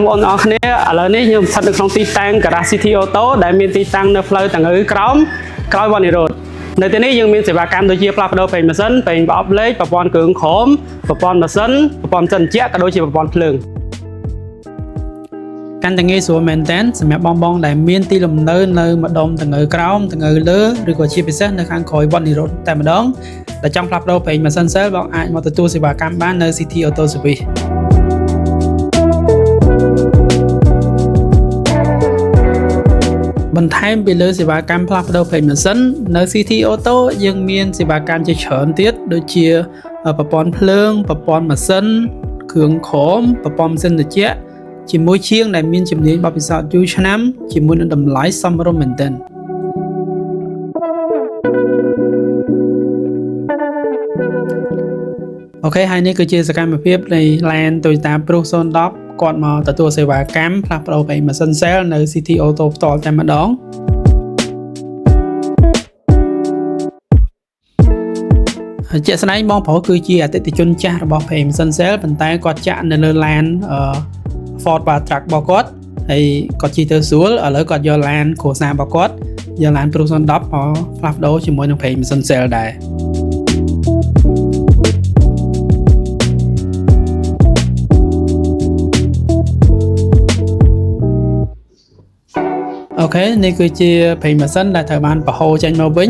បងប្អូនគ្នាឥឡូវនេះខ្ញុំស្ថិតនៅក្នុងទីតាំង Garage City Auto ដែលមានទីតាំងនៅផ្លូវតង្កើក្រោមក្រោយវត្តនិរោធនៅទីនេះយើងមានសេវាកម្មដូចជាផ្លាស់ប្ដូរប្រេងម៉ាស៊ីនប្រេងប្រអប់លេខប្រព័ន្ធគ្រឿងក្រោមប្រព័ន្ធម៉ាស៊ីនប្រព័ន្ធចិនជាក៏ដូចជាប្រព័ន្ធភ្លើងកាន់តែងាយស្រួលមែនតើសម្រាប់បងៗដែលមានទីលំនៅនៅម្ដុំតង្កើក្រោមតង្កើលើឬក៏ជាពិសេសនៅខាងក្រោយវត្តនិរោធតែម្ដងដែលចង់ផ្លាស់ប្ដូរប្រេងម៉ាស៊ីនសេលបងអាចមកទទួលសេវាកម្មបាននៅ City Auto Serviceបន្ថែមពីលើសេវាកម្មផ្លាស់ប្ដូរប្រេងម៉ាស៊ីននៅ City Auto យើងមានសេវាកម្មជាច្រើនទៀតដូចជាប្រព័ន្ធភ្លើងប្រព័ន្ធម៉ាស៊ីនគ្រឿងក្រោមប្រព័ន្ធម៉ាស៊ីនត្រជាក់ជាមួយជាងដែលមានជំនាញបទពិសោធន៍យូរឆ្នាំជាមួយនឹងតម្លៃសមរម្យមែនទែនអូខេហើយនេះគឺជាសកម្មភាពនៃ Land Toyota Prius 010គាត់មកទទួលសេវាកម្មផ្លាស់ប្ដូរប្រេងម៉ាស៊ីនសេលនៅ City Auto ផ្ទាល់តែម្ដងជាក់ស្ដែងបងប្រុសគឺជាអតិថិជនចាស់របស់ប្រេងម៉ាស៊ីនសេលប៉ុន្តែគាត់ចាក់នៅលើ Land Ford Patrack របស់គាត់ហើយគាត់ជិះទៅស្រួលឥឡូវគាត់យក Land គ្រួសាររបស់គាត់យក Land Prius 010មកផ្លាស់ប្ដូរជាមួយនឹងប្រេងម៉ាស៊ីនសេលដែរអូខេនេះគឺជាប្រេងម៉ាស៊ីនដែលត្រូវបានបង្ហូរចេញមកវិញ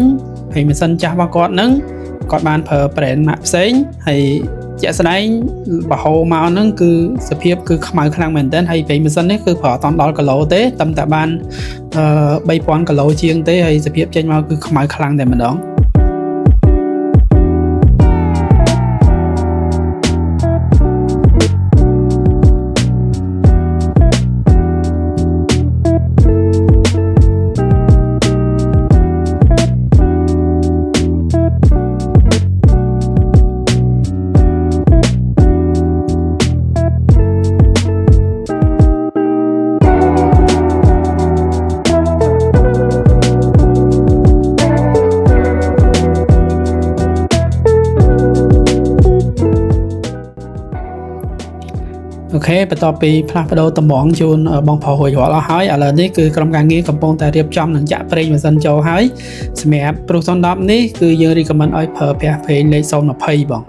ប្រេងម៉ាស៊ីនចាស់របស់គាត់ហ្នឹងគាត់បានប្រើ brand ម៉ាកផ្សេងហើយជាក់ស្ដែងបង្ហូរមកហ្នឹងគឺសភាពគឺខ្មៅខ្លាំងមែនទែនហើយប្រេងម៉ាស៊ីននេះគឺប្រើអត់ដល់គីឡូទេតែបាន3000គីឡូជាងទេហើយសភាពចេញមកគឺខ្មៅខ្លាំងតែម្ដងអូខេបន្ទាប់ពីផ្លាស់ប្ដូរតម្រងជូនបងប្រុសរួចរាល់អស់ហើយឥឡូវនេះគឺក្រុមការងារកំពុងតែរៀបចំនិងចាក់ប្រេងម៉ាស៊ីនចូលហើយសម្រាប់ Prius 010នេះគឺយើង recommend ឲ្យប្រើប្រាស់ប្រេងលេខ020បង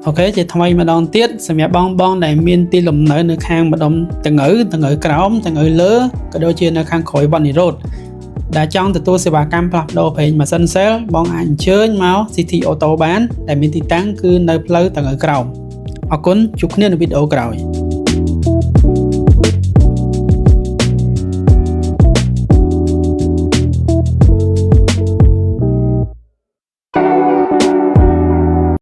អូខេជាថ្មីម្ដងទៀតសម្រាប់បងដែលមានទីលំនៅនៅខាងម្ដុំតង្កើក្រោមតង្កើលើក៏ដូចជានៅខាងក្រោយវត្តនិរោធដែលចង់ទទួលសេវាកម្មផ្លាស់ប្ដូរប្រេងម៉ាស៊ីនសេលបងអាចអញ្ជើញមក City Auto បានដែលមានទីតាំងគឺនៅផ្លូវតង្កើក្រោមអរគុណជួបគ្នានៅវីដេអូក្រោយ